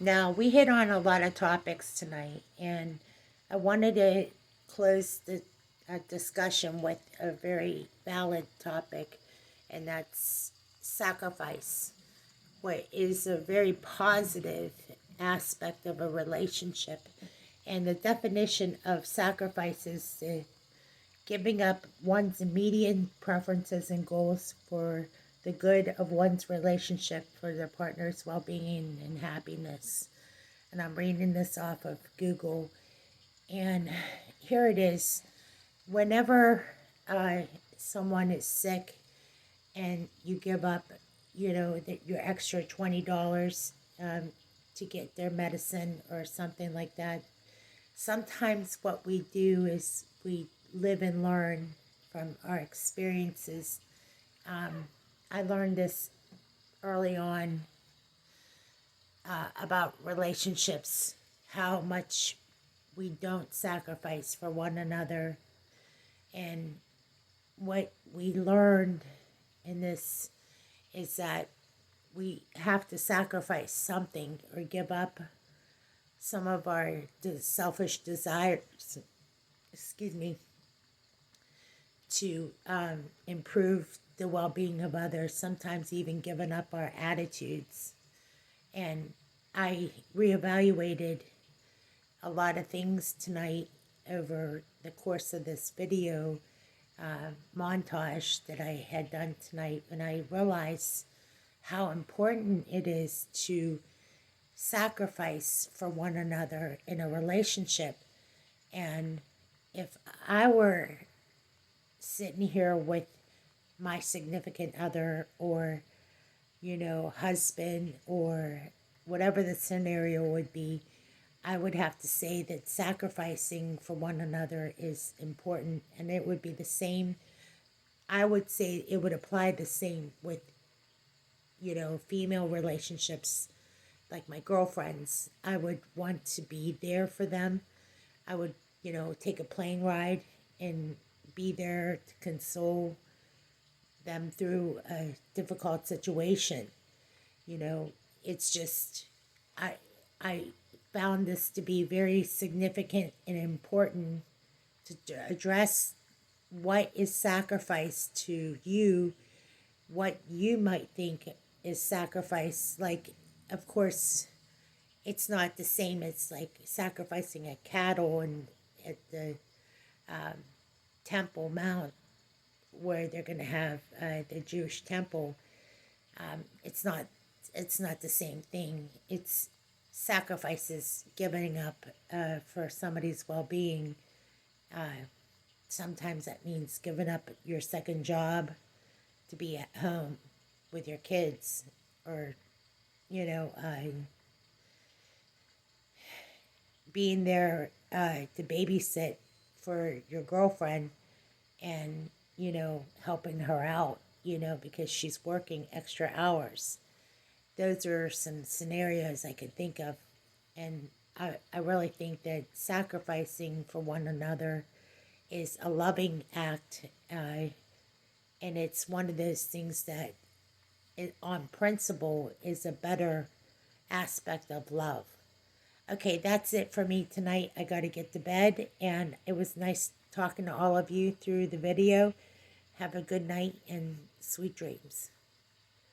Now, we hit on a lot of topics tonight, and I wanted to close the discussion with a very valid topic, and that's sacrifice, what is a very positive aspect of a relationship. And the definition of sacrifice is giving up one's immediate preferences and goals for the good of one's relationship for their partner's well being and happiness. And I'm reading this off of Google. And here it is. Whenever uh, someone is sick and you give up, your extra $20 to get their medicine or something like that, sometimes what we do is we live and learn from our experiences. I learned this early on about relationships, how much we don't sacrifice for one another. And what we learned in this is that we have to sacrifice something or give up some of our selfish desires, excuse me, to improve the well being of others, sometimes even giving up our attitudes. And I reevaluated a lot of things tonight over the course of this video montage that I had done tonight, and I realized how important it is to sacrifice for one another in a relationship. And if I were sitting here with my significant other or, husband or whatever the scenario would be, I would have to say that sacrificing for one another is important, and it would be the same. I would say it would apply the same with, female relationships like my girlfriends. I would want to be there for them. I would, take a plane ride and be there to console them through a difficult situation. You know, it's just, I, I found this to be very significant and important to address what is sacrifice to you, what you might think is sacrifice. Like, of course, it's not the same as like sacrificing a cattle and at the Temple Mount where they're going to have the Jewish temple. It's not. It's not the same thing. It's sacrifices, giving up for somebody's well-being. Sometimes that means giving up your second job to be at home with your kids, or being there to babysit for your girlfriend, and helping her out, because she's working extra hours. Those are some scenarios I could think of. And I really think that sacrificing for one another is a loving act. And it's one of those things that, on principle, is a better aspect of love. Okay, that's it for me tonight. I got to get to bed, and it was nice talking to all of you through the video. Have a good night and sweet dreams.